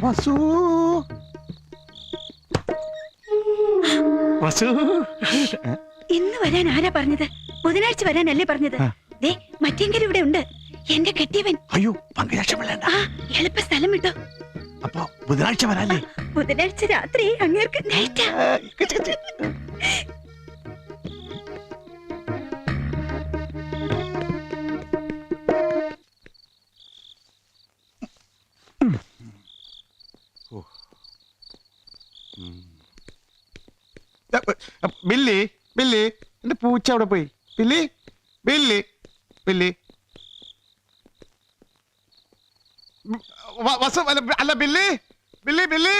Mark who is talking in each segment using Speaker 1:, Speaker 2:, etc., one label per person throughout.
Speaker 1: വസു വസു
Speaker 2: ഇന്ന് വരാൻ ആരാ പറഞ്ഞത്? ബുധനാഴ്ച വരാനല്ലേ പറഞ്ഞത്? ദേ മറ്റെങ്കിലും ഇവിടെ ഉണ്ട്, എന്റെ കെട്ടിയവൻ.
Speaker 1: അയ്യോ പങ്കജാക്ഷം വേണ്ട.
Speaker 2: എളുപ്പ സ്ഥലം വിട്ടോ.
Speaker 1: അപ്പൊ ബുധനാഴ്ച വരാല്ലേ?
Speaker 2: ബുധനാഴ്ച രാത്രി അങ്ങേർക്ക് നൈറ്റാ.
Speaker 1: ബില്ലി ബില്ലി എന്റെ പൂച്ച അവിടെ പോയി. ബില്ലി ബില്ലി ബില്ലി വസു അല്ല Billy Billy Billy.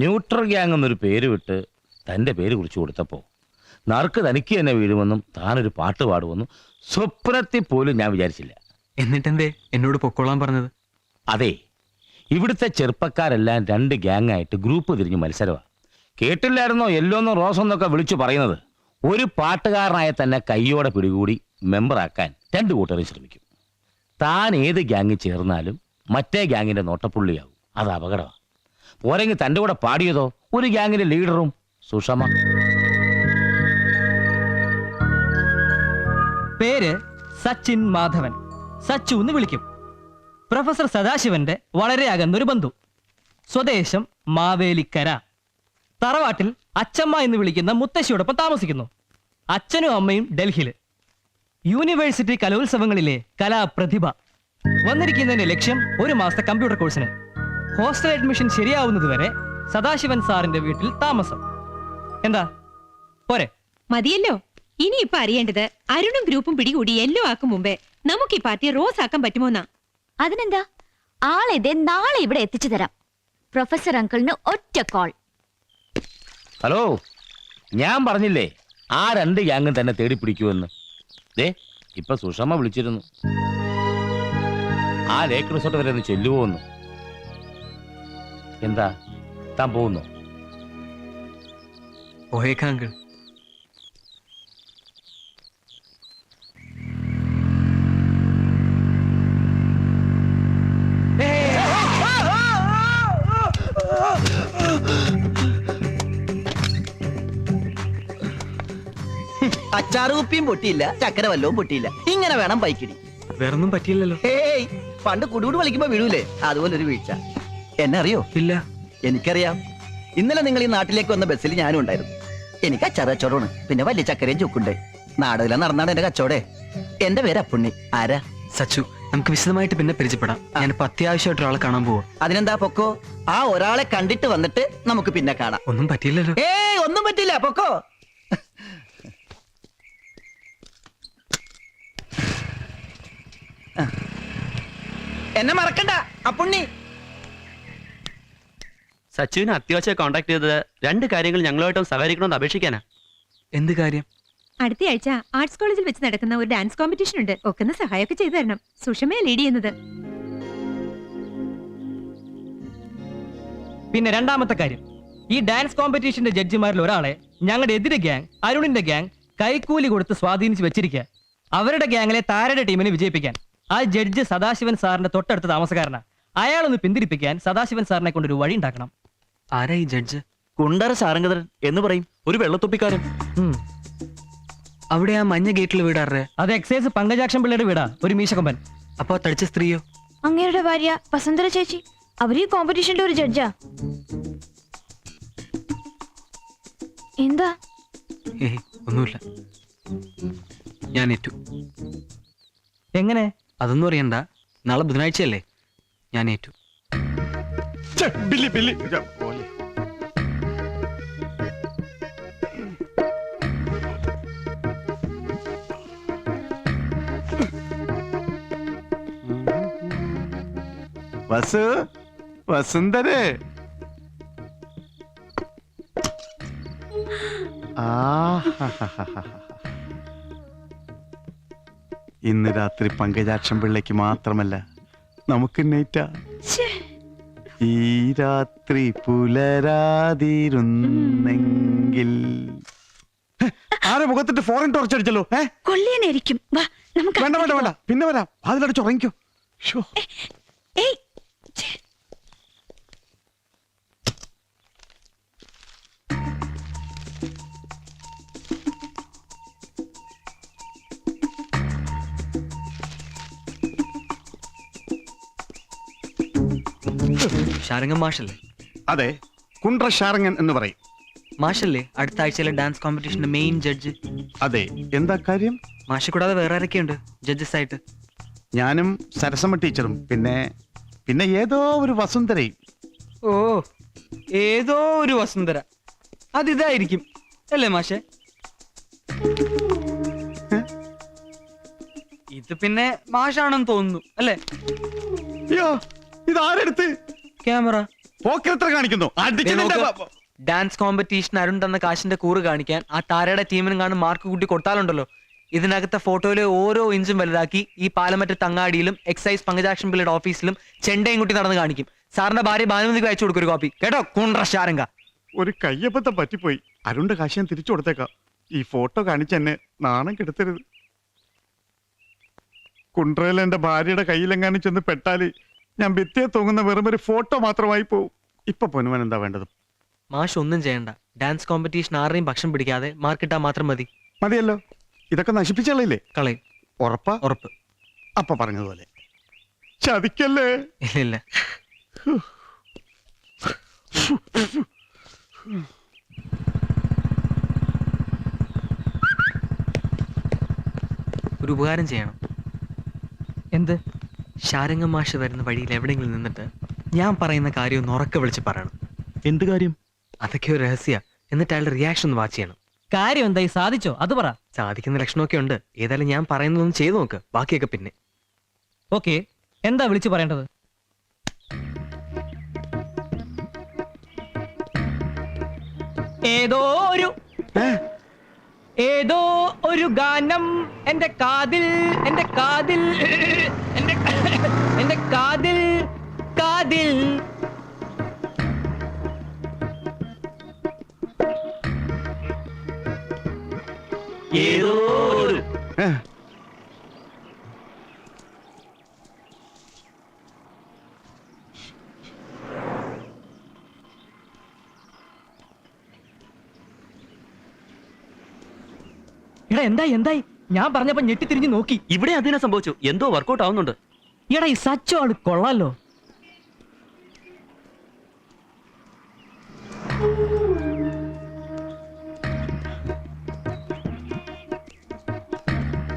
Speaker 3: Neutral gang എന്നൊരു പേര് വിട്ട് തന്റെ പേര് കുറിച്ച് കൊടുത്തപ്പോ നറുക്ക് തനിക്ക് തന്നെ വീഴുമെന്നും താനൊരു പാട്ട് പാടുമെന്നും സ്വപ്നത്തിൽ പോലും ഞാൻ വിചാരിച്ചില്ല.
Speaker 4: എന്നിട്ടെന്തേ എന്നോട് പൊക്കോളാൻ പറഞ്ഞത്?
Speaker 3: അതെ, ഇവിടുത്തെ ചെറുപ്പക്കാരെല്ലാം 2 ഗ്യാങ്ങായിട്ട് ഗ്രൂപ്പ് തിരിഞ്ഞ് മത്സരമാണ്. കേട്ടില്ലായിരുന്നോ യെല്ലോന്നോ റോസെന്നൊക്കെ വിളിച്ചു പറയുന്നത്? ഒരു പാട്ടുകാരനായ തന്നെ കയ്യോടെ പിടികൂടി മെമ്പറാക്കാൻ 2 കൂട്ടരും ശ്രമിക്കും. താൻ ഏത് ഗ്യാങ്ങിൽ ചേർന്നാലും മറ്റേ ഗ്യാങ്ങിന്റെ നോട്ടപ്പുള്ളിയാവും. അത് അപകടമാണ്. പോരെങ്കിൽ തൻ്റെ കൂടെ പാടിയതോ ഒരു ഗ്യാങ്ങിന്റെ ലീഡറും സുഷമ.
Speaker 5: പേര് സച്ചിൻ മാധവൻ, സച്ചു എന്ന് വിളിക്കും. പ്രൊഫസർ സദാശിവന്റെ വളരെ അകന്നൊരു ബന്ധു. സ്വദേശം മാവേലിക്കര. തറവാട്ടിൽ അച്ചമ്മ എന്ന് വിളിക്കുന്ന മുത്തശ്ശിയോടൊപ്പം താമസിക്കുന്നു. അച്ഛനും അമ്മയും ഡൽഹിയില്. യൂണിവേഴ്സിറ്റി കലോത്സവങ്ങളിലെ കലാപ്രതിഭ. വന്നിരിക്കുന്നതിന്റെ ലക്ഷ്യം 1 മാസത്തെ കമ്പ്യൂട്ടർ കോഴ്സിന്. ഹോസ്റ്റൽ അഡ്മിഷൻ ശരിയാവുന്നതുവരെ സദാശിവൻ സാറിന്റെ വീട്ടിൽ താമസം. എന്താ പോരെ?
Speaker 6: മതിയല്ലോ. ഇനിയിപ്പൊ അറിയേണ്ടത് അരുണും ഗ്രൂപ്പും പിടികൂടി യെല്ലോ ആക്കും മുമ്പേ നമുക്ക് ഈ പാർട്ടി റോസ് ആക്കാൻ പറ്റുമോന്നാ.
Speaker 2: അതിനെന്താ, ആളെതെ നാളെ ഇവിടെ എത്തിച്ചു തരാം. പ്രൊഫസർ അങ്കിളിന് ഒറ്റ കോൾ.
Speaker 3: ഹലോ, ഞാൻ പറഞ്ഞില്ലേ ആ 2 ഗ്യാങ്ങും തന്നെ തേടി പിടിക്കുമെന്ന്. ദേ ഇപ്പൊ സുഷമ വിളിച്ചിരുന്നു. ആ ലേക്ക് റിസോർട്ട് വരെ ഒന്ന് ചെല്ലുവോന്ന്. എന്താ താൻ പോകുന്നു?
Speaker 4: പോയേക്കാങ്കിൾ.
Speaker 7: അച്ചാറ് കുപ്പിയും പൊട്ടിയില്ല, ചക്കര വല്ലവും പൊട്ടിയില്ല. ഇങ്ങനെ വേണം ബൈക്കിടി.
Speaker 4: വേറൊന്നും പറ്റിയില്ലല്ലോ.
Speaker 7: ഹേയ്, പണ്ട് കുടുകുട് കളിക്കുമ്പോ വീഴൂലേ, അതുപോലെ ഒരു വീഴ്ച. എന്നെ അറിയോ?
Speaker 4: ഇല്ല.
Speaker 7: എനിക്കറിയാം. ഇന്നലെ നിങ്ങൾ ഈ നാട്ടിലേക്ക് വന്ന ബസ്സിൽ ഞാനും ഉണ്ടായിരുന്നു. എനിക്ക് അച്ചാറ് കച്ചവടമാണ്, പിന്നെ വലിയ ചക്കരയും ചുക്കുണ്ട്. നാടകം നടന്നാണ് എന്റെ കച്ചവടേ. എന്റെ പേര് അപ്പുണ്ണി. ആരാ?
Speaker 4: സച്ചു, നമുക്ക് വിശദമായിട്ട് പിന്നെ പരിചയപ്പെടാം. ഞാനിപ്പോ അത്യാവശ്യമായിട്ട് ഒരാളെ കാണാൻ പോവാ.
Speaker 7: അതിനെന്താ, പൊക്കോ. ആ ഒരാളെ കണ്ടിട്ട് വന്നിട്ട് നമുക്ക് പിന്നെ കാണാം.
Speaker 4: ഒന്നും പറ്റിയില്ലല്ലോ.
Speaker 7: ഏയ്, ഒന്നും പറ്റില്ല, പൊക്കോ. എന്നെ മറക്കണ്ട അപ്പുണ്ണി.
Speaker 8: സച്ചുവിനെ അത്യാവശ്യം കോൺടാക്ട് ചെയ്തത് 2 കാര്യങ്ങൾ ഞങ്ങളുമായിട്ടും സഹകരിക്കണമെന്ന് അപേക്ഷിക്കാനാ.
Speaker 4: എന്ത് കാര്യം?
Speaker 6: അടുത്തയാഴ്ച ആർട്സ് കോളേജിൽ വെച്ച് നടക്കുന്ന ഒരു ഡാൻസ് കോമ്പറ്റീഷൻ ഉണ്ട്. ഒക്കെ സഹായമൊക്കെ ചെയ്തു തരണം. സുഷമയെ ലീഡ് ചെയ്യുന്നത്.
Speaker 5: പിന്നെ 2ാമത്തെ കാര്യം, ഈ ഡാൻസ് കോമ്പറ്റീഷന്റെ ജഡ്ജിമാരിൽ ഒരാളെ ഞങ്ങളുടെ എതിരെ ഗ്യാങ്, അരുണിന്റെ ഗ്യാങ്, കൈക്കൂലി കൊടുത്ത് സ്വാധീനിച്ച് വെച്ചിരിക്കുക. അവരുടെ ഗ്യാങ്ങിലെ താരയുടെ ടീമിനെ വിജയിപ്പിക്കാൻ. ആ ജഡ്ജ് സദാശിവൻ സാറിന്റെ തൊട്ടടുത്ത താമസക്കാരനാ. അയാളൊന്ന് പിന്തിരിപ്പിക്കാൻ സദാശിവൻ സാറിനെ കൊണ്ടൊരു വഴി ഉണ്ടാക്കണം.
Speaker 4: ആരാ ഈ ജഡ്ജ്?
Speaker 8: കുണ്ടറ സാരംഗതരൻ എന്ന് പറയും, ഒരു വെള്ളത്തൊപ്പിക്കാരൻ.
Speaker 4: അവിടെ ആ മഞ്ഞ ഗേറ്റിൽ വീടാറേ?
Speaker 5: അത് എക്സൈസ് പങ്കജാക്ഷൻ പിള്ളയുടെ വീടാ, ഒരു മീശക്കൊമ്പൻ.
Speaker 4: അപ്പൊ തടിച്ച സ്ത്രീയോ?
Speaker 2: അങ്ങേരുടെ ഭാര്യ വസുന്ധര ചേച്ചി. അവര് ഈ കോമ്പറ്റീഷന്റെ ഒരു ജഡ്ജാ. എന്താ?
Speaker 4: ഏയ് ഒന്നുമില്ല, ഞാൻ ഏറ്റു.
Speaker 5: എങ്ങനെ?
Speaker 4: അതൊന്നും അറിയണ്ട, നാളെ ബുധനാഴ്ചയല്ലേ, ഞാൻ ഏറ്റു.
Speaker 1: ബില്ലി ബില്ലി വസു, വസുന്ധരേ. ഇന്ന് രാത്രി പങ്കജാക്ഷം പിള്ളയ്ക്ക് മാത്രമല്ല നമുക്ക് നൈറ്റാ. ഈ രാത്രി പുലരാതിരുന്നെങ്കിൽ. ആരെ മുഖത്തിട്ട് ഫോറിൻ ടോർച്ച് അടിച്ചല്ലോ.
Speaker 2: കൊള്ളിയനായിരിക്കും. വാ നമുക്ക്.
Speaker 1: വേണ്ട വേണ്ട വേണ്ട, പിന്നെ വരാം. അതിലടിച്ച് ഉറങ്ങിക്കോ. ശ്ശോ.
Speaker 2: ഏയ് ഛെ.
Speaker 4: ഷാരംഗം മാഷല്ലേ?
Speaker 1: അതെ, കുണ്ട്ര ഷാരങ്ങൻ എന്ന് പറയും.
Speaker 4: മാഷല്ലേ അടുത്ത ആഴ്ചയിലെ ഡാൻസ് കോമ്പറ്റീഷന്റെ മെയിൻ ജഡ്ജ്?
Speaker 1: അതെ, എന്താ കാര്യം?
Speaker 4: മാഷ് കൂടാതെ വേറെ ആരൊക്കെയുണ്ട് ജഡ്ജസ് ആയിട്ട്?
Speaker 1: ഞാനും സരസമ്മ ടീച്ചറും പിന്നെ ഏതോ ഒരു വസുന്ധരയും.
Speaker 4: ഓ, ഏതോ ഒരു വസുന്ധര. അതിതായിരിക്കും അല്ലേ മാഷെ? ഇത് പിന്നെ മാഷാണെന്ന് തോന്നുന്നു അല്ലേ?
Speaker 1: അയ്യോ, ഇതാരെടുത്ത്
Speaker 4: ക്യാമറ
Speaker 1: പോക്കെത്ര കാണിക്കുന്നു? അടിച്ച് നിന്റെ ബ-
Speaker 4: ഡാൻസ് കോമ്പറ്റീഷൻ അരുൺ തന്ന കാശിന്റെ കൂറ് കാണിക്കാൻ ആ താരയുടെ ടീമിനും കാണും മാർക്ക് കൂട്ടി കൊടുത്താലുണ്ടല്ലോ, ഇതിനകത്തെ ഫോട്ടോയിലെ ഓരോ ഇഞ്ചും വലുതാക്കി ഈ പാലമറ്റ തങ്ങാടിയിലും എക്സൈസ് പങ്കജാക്ഷൻ പിള്ളയുടെ ഓഫീസിലും ചെണ്ടയും കുട്ടി നടന്ന് കാണിക്കും. സാറിന്റെ ഭാര്യ ഭാനുമതിക്ക് അയച്ചു കൊടുക്കും ഒരു കോപ്പി. കേട്ടോ കുണ്ട്ര ഷാരംഗ.
Speaker 1: ഒരു കയ്യബദ്ധം പറ്റിപ്പോയി. അരുണിന്റെ കാശ് ഞാൻ തിരിച്ചു കൊടുത്തേക്കാം. ഈ ഫോട്ടോ കാണിച്ച് എന്നെ നാണം കെടുത്തരുത്. കുണ്ട്രയിൽ എന്റെ ഭാര്യയുടെ കയ്യിലെങ്ങാനും ചെന്ന് പെട്ടാല് ഞാൻ ഭിത്തിയെ തൂങ്ങുന്ന വെറും ഒരു ഫോട്ടോ മാത്രമായി പോവും. ഇപ്പൊ പൊന്നുവൻ എന്താ വേണ്ടത്?
Speaker 4: മാഷ് ഒന്നും ചെയ്യണ്ട. ഡാൻസ് കോമ്പറ്റീഷൻ ആരുടെയും പക്ഷം പിടിക്കാതെ മാർക്കിട്ടാ മാത്രം മതി.
Speaker 1: മതിയല്ലോ, ഇതൊക്കെ നശിപ്പിച്ചല്ലേ?
Speaker 4: കളയും.
Speaker 1: ഉറപ്പാ?
Speaker 4: ഉറപ്പ്.
Speaker 1: അപ്പൊ പറഞ്ഞതുപോലെ ചതിക്കല്ലേ?
Speaker 4: ഇല്ല ഇല്ല. ഒരു ഉപകാരം ചെയ്യണം.
Speaker 5: എന്ത്?
Speaker 4: ഷാരംഗം മാഷ് വരുന്ന വഴിയിൽ എവിടെയെങ്കിലും നിന്നിട്ട് ഞാൻ പറയുന്ന കാര്യം ഒന്ന് ഉറക്കെ വിളിച്ച് പറയണം.
Speaker 8: എന്ത് കാര്യം?
Speaker 4: അതൊക്കെ ഒരു രഹസ്യ. എന്നിട്ട് അയാളുടെ റിയാക്ഷൻ ഒന്ന് വാച്ച് ചെയ്യണം.
Speaker 5: കാര്യം എന്തായി? സാധിച്ചോ? അത് പറ.
Speaker 4: സാധിക്കുന്ന ലക്ഷണമൊക്കെ ഉണ്ട്. ഏതായാലും ഞാൻ പറയുന്നതൊന്നും ചെയ്തു നോക്ക്, ബാക്കിയൊക്കെ പിന്നെ.
Speaker 5: ഓക്കെ, എന്താ വിളിച്ചു പറയേണ്ടത്? ഏതോ ഒരു ഗാനം എന്റെ കാതിൽ എന്റെ കാതിൽ
Speaker 8: ഏതോ ഒരു
Speaker 5: എടാ എന്തായി? ഞാൻ പറഞ്ഞപ്പോ ഞെട്ടിത്തിരിഞ്ഞ് നോക്കി.
Speaker 8: ഇവിടെ അതിനെ സംഭവിച്ചു. എന്തോ വർക്കൗട്ട് ആവുന്നുണ്ട്.
Speaker 5: എടാ ഈ സച്ചോ ആള് കൊള്ളാലോ.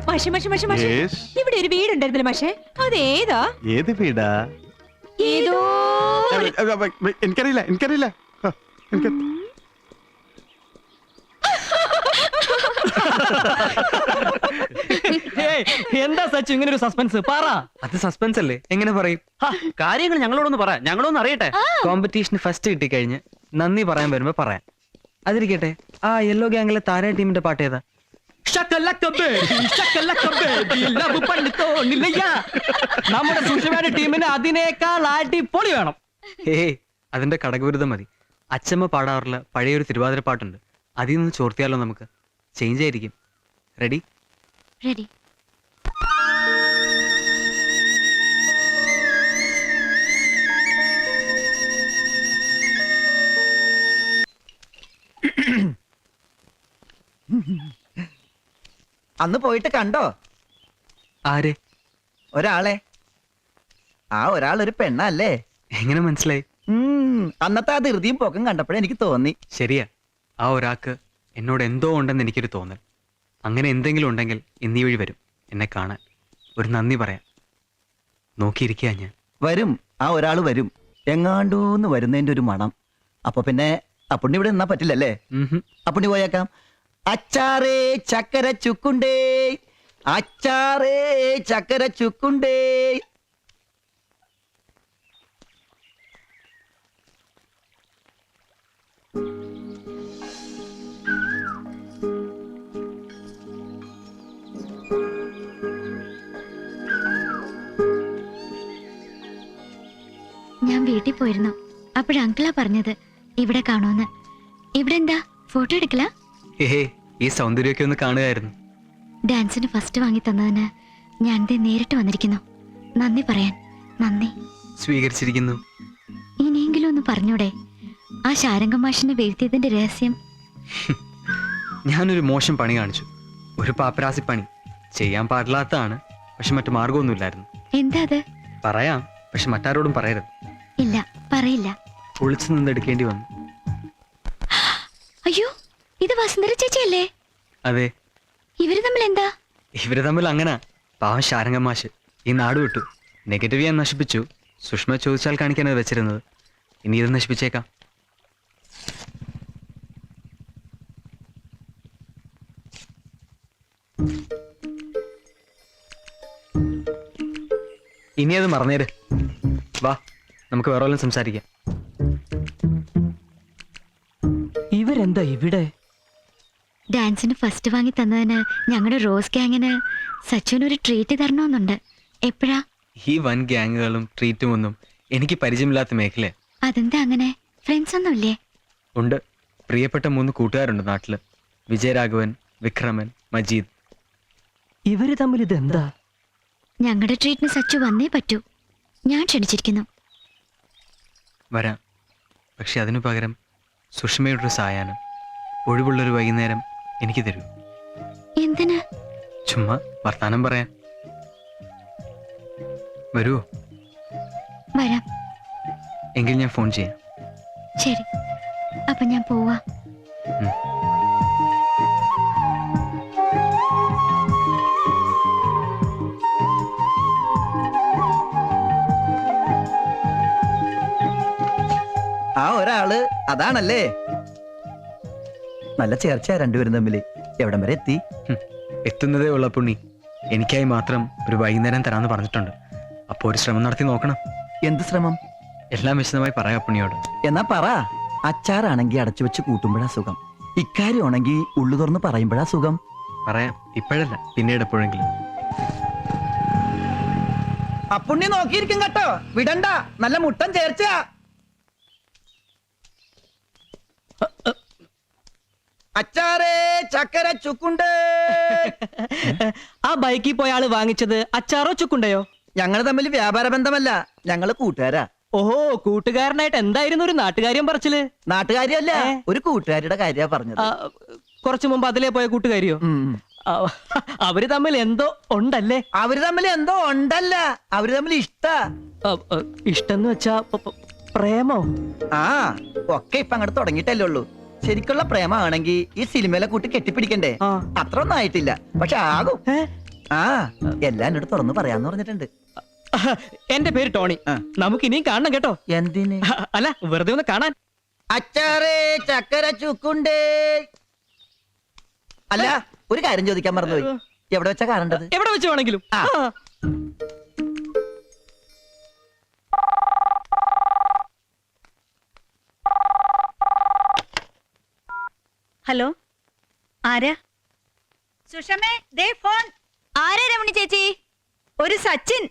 Speaker 6: മാഷെ മാഷെ മാഷെ മാഷെ
Speaker 1: Yes.
Speaker 6: ഇവിടെ ഒരു വീടുണ്ടായിരുന്നല്ലോ മാഷെ, അതേതാ?
Speaker 1: ഏത് വീടാ?
Speaker 6: ഏതോ
Speaker 1: എനിക്കറിയില്ല ഹ, എനിക്ക്
Speaker 5: ഏയ്, എന്താ സച്ചു ഇങ്ങനെ ഒരു സസ്പെൻസ്? പറ.
Speaker 4: അത് സസ്പെൻസ് അല്ലേ? എങ്ങനെ പറയും?
Speaker 8: ഹാ, കാര്യങ്ങൾ ഞങ്ങളോടൊന്ന് പറ, ഞങ്ങളൊന്ന് അറിയട്ടെ.
Speaker 4: കോമ്പറ്റീഷന് ഫസ്റ്റ് കിട്ടിക്കഴിഞ്ഞ് നന്ദി പറയാൻ വരുമ്പോ പറയാം. അതിരിക്കട്ടെ, ആ യെല്ലോ ഗ്യാങ്ങിലെ താര ടീമിന്റെ പാട്ട് ഏതാ?
Speaker 5: ശകലക്ക baby, ശകലക്ക baby, love പണി തോന്നില്ലയ്യ. നമ്മുടെ സുഷമയുടെ ടീമിന് അതിനേക്കാൾ അടിപൊളി വേണം.
Speaker 4: അതിന്റെ കടകവിരുദ്ധം മതി. അച്ചമ്മ പാടാറുള്ള പഴയൊരു തിരുവാതിര പാട്ടുണ്ട്. അതിൽ നിന്ന് ചോർത്തിയാലോ നമുക്ക്? ചേഞ്ച് ആയിരിക്കും. റെഡി?
Speaker 2: റെഡി.
Speaker 7: അന്ന് പോയിട്ട് കണ്ടോ
Speaker 4: ആരെ?
Speaker 7: ഒരാളെ? ആ ഒരാൾ ഒരു പെണ്ണല്ലേ?
Speaker 4: എങ്ങനെ മനസ്സിലായി?
Speaker 7: അന്നത്തെ ആ ധൃതിയും പോക്കും കണ്ടപ്പോഴേ എനിക്ക് തോന്നി.
Speaker 4: ശരിയാ, ആ ഒരാൾക്ക് എന്നോട് എന്തോ ഉണ്ടെന്ന് എനിക്കൊരു തോന്നൽ. അങ്ങനെ എന്തെങ്കിലും ഉണ്ടെങ്കിൽ ഇന്നീ വഴി വരും എന്നെ കാണാൻ, ഒരു നന്ദി പറയാൻ. നോക്കിയിരിക്കുക ഞാൻ.
Speaker 7: വരും, ആ ഒരാൾ വരും. എങ്ങാണ്ടൂന്ന് വരുന്നതിന്റെ ഒരു മണം. അപ്പൊ പിന്നെ അപ്പുണ്ണി ഇവിടെ നിന്നാ പറ്റില്ലല്ലേ? അപ്പുണ്ണി പോയേക്കാം. അച്ചാറേ ചക്കര ചുക്കുണ്ടേ, അച്ചാറേ ചക്കര ചുക്കുണ്ടേ.
Speaker 2: ഞാൻ വീട്ടിൽ പോയിരുന്നു. അപ്പോഴ അങ്കിളാ പറഞ്ഞത് ഇവിടെ കാണുമെന്ന്. ഇവിടെ എന്താ ഫോട്ടോ എടുക്കല?
Speaker 4: ഈ സൗന്ദര്യമൊക്കെ ഒന്ന് കാണുകയായിരുന്നു.
Speaker 2: ഡാൻസിന് ഫസ്റ്റ് വാങ്ങി തന്നതിന് ഞാൻ നേരിട്ട് വന്നിരിക്കുന്നു നന്ദി പറയാൻ.
Speaker 9: നന്ദി.
Speaker 4: സ്വീകരിച്ചിരിക്കുന്നു.
Speaker 9: ഇനിയെങ്കിലും ഒന്ന് പറഞ്ഞൂടെ ആ ശാരംഗ മാഷിനെ വീഴ്ത്തിയതിന്റെ രഹസ്യം?
Speaker 4: ഞാനൊരു മോശം പണി കാണിച്ചു, ഒരു പാപ്പരാസി പണി. ചെയ്യാൻ പാടില്ലാത്തതാണ്, പക്ഷെ മറ്റു മാർഗമൊന്നുമില്ലായിരുന്നു.
Speaker 9: എന്താ അത്?
Speaker 4: പറയാം, പക്ഷെ മറ്റാരോടും പറയരുത്.
Speaker 9: ഇല്ല, പറയില്ല.
Speaker 4: ഒളിച്ചു നിന്നെടുക്കേണ്ടി വന്നു.
Speaker 9: അയ്യോ, ഇത് വസുന്ധര ചേച്ചിയല്ലേ?
Speaker 4: അതെ,
Speaker 9: ഇവര് തമ്മിൽ എന്താ?
Speaker 4: ഇവര് തമ്മിൽ അങ്ങനെ. പാവം ശാരംഗമാഷ് ഈ നാട് വിട്ടു. നെഗറ്റീവ് ഞാൻ നശിപ്പിച്ചു. സുഷ്മ ചോദിച്ചാൽ കാണിക്കാനത് വെച്ചിരുന്നത്. ഇനി ഇത് നശിപ്പിച്ചേക്കാം. ഇനി അത് മറന്നേര്. വാ, നമുക്ക് വേറെ വല്ലതും സംസാരിക്കാം.
Speaker 5: ഇവരെന്താ ഇവിടെ?
Speaker 9: ഡാൻസിന് ഫസ്റ്റ് വാങ്ങി തന്നതിന് ഞങ്ങളുടെ റോസ് ഗ്യാങ്ങിന് സച്ചുവിനൊരു ട്രീറ്റ് തരണമെന്നുണ്ട്. എപ്പോഴാ?
Speaker 4: ഈ വൻ ഗ്യാങ്ങുകളും ട്രീറ്റും ഒന്നും എനിക്ക് പരിചയമില്ലാത്ത മേഖല.
Speaker 9: അതെന്താ അങ്ങനെ? ഫ്രണ്ട്സ് ഒന്നുമില്ലേ?
Speaker 4: ഉണ്ട്, പ്രിയപ്പെട്ട 3 കൂട്ടുകാരുണ്ട് നാട്ടില്. വിജയരാഘവൻ, വിക്രമൻ, മജീദ്.
Speaker 5: ഇവര് തമ്മിൽ ഇതെന്താ?
Speaker 9: ഞങ്ങളുടെ ട്രീറ്റിന് സച്ചു വന്നേ പറ്റൂ. ഞാൻ ക്ഷണിച്ചിരിക്കുന്നു.
Speaker 4: വരാം, പക്ഷെ അതിനു പകരം സുഷ്മയുടെ ഒരു സായാഹ്നം, ഒഴിവുള്ളൊരു വൈകുന്നേരം എനിക്ക് തരൂ.
Speaker 9: എന്തിന്?
Speaker 4: ചുമ്മാ വർത്താനം പറയാൻ. വരുവോ?
Speaker 9: വരാം.
Speaker 4: എങ്കിൽ ഞാൻ ഫോൺ ചെയ്യാം.
Speaker 9: ശരി, അപ്പൊ ഞാൻ പോവാ.
Speaker 7: ആ ഒരാള് അതാണല്ലേ? നല്ല ചേർച്ചയാ രണ്ടുപേരും തമ്മില്. എവിടം വരെ എത്തി?
Speaker 4: എത്തുന്നതേ ഉള്ള പുണ്ണി. എനിക്കായി മാത്രം ഒരു വൈകുന്നേരം തരാന്ന് പറഞ്ഞിട്ടുണ്ട്. അപ്പൊ ഒരു ശ്രമം നടത്തി നോക്കണം.
Speaker 7: എന്ത് ശ്രമം?
Speaker 4: എല്ലാം വിശദമായി പറയാം പുണ്ണിയോട്.
Speaker 7: എന്നാ പറ. അച്ചാറാണെങ്കി അടച്ചു വെച്ച് കൂട്ടുമ്പോഴാ സുഖം. ഇക്കാര്യമാണെങ്കി ഉള്ളു തുറന്ന് പറയുമ്പോഴാ സുഖം.
Speaker 4: പറയാം, ഇപ്പോഴല്ല, പിന്നീട് എപ്പോഴെങ്കിലും.
Speaker 7: അപ്പുണ്ണി നോക്കിയിരിക്കും കേട്ടോ, വിടണ്ട. നല്ല മുട്ടൻ ചേർച്ച. അച്ചാറേ ചക്കര ചുക്കുണ്ട്.
Speaker 5: ആ ബൈക്കിൽ പോയ ആള് വാങ്ങിച്ചത് അച്ചാറോ ചുക്കുണ്ടയോ?
Speaker 7: ഞങ്ങൾ തമ്മിൽ വ്യാപാര ബന്ധമല്ല, ഞങ്ങള് കൂട്ടുകാരാ.
Speaker 5: ഓഹോ, കൂട്ടുകാരനായിട്ട് എന്തായിരുന്നു ഒരു നാട്ടുകാര്യം പറച്ചില്?
Speaker 7: നാട്ടുകാരിയല്ല, ഒരു കൂട്ടുകാരിയുടെ കാര്യ പറഞ്ഞത്.
Speaker 5: കുറച്ചു മുമ്പ് അതിലേ പോയ കൂട്ടുകാരിയോ? ആ, അവര് തമ്മിൽ എന്തോ ഉണ്ടല്ലേ?
Speaker 7: അവര് തമ്മിൽ എന്തോ ഉണ്ടല്ല, അവര് തമ്മിൽ
Speaker 5: ഇഷ്ടന്ന് വെച്ചാ പ്രേമോ?
Speaker 7: ആ, ഒക്കെ ഇപ്പൊ അങ്ങോട്ട് തുടങ്ങിയിട്ടല്ലേ ഉള്ളൂ. ശരിക്കുള്ള പ്രേമാണെങ്കിൽ ഈ സിനിമയിലെ കൂട്ടി കെട്ടിപ്പിടിക്കണ്ടേ? അത്ര ഒന്നും ആയിട്ടില്ല, പക്ഷെ ആകും. ആ, എല്ലാം എന്നോട് തുറന്നു പറയാന്ന് പറഞ്ഞിട്ടുണ്ട്.
Speaker 5: എന്റെ പേര് ടോണി. നമുക്ക് ഇനിയും കാണണം കേട്ടോ.
Speaker 7: എന്തിന്?
Speaker 5: അല്ല, വെറുതെ ഒന്ന് കാണാൻ.
Speaker 7: അച്ചാറേ ചക്കര ചുക്കുണ്ടേ. അല്ല, ഒരു കാര്യം ചോദിക്കാൻ മറന്നുപോയി. എവിടെ വെച്ചാ കാണേണ്ടത്?
Speaker 5: എവിടെ വെച്ച് വേണമെങ്കിലും.
Speaker 2: ഹലോ, ആരാ? സുഷമേ, ദേ ഫോൺ. ആരാ രമണി ചേച്ചി? ഒരു സച്ചിൻ.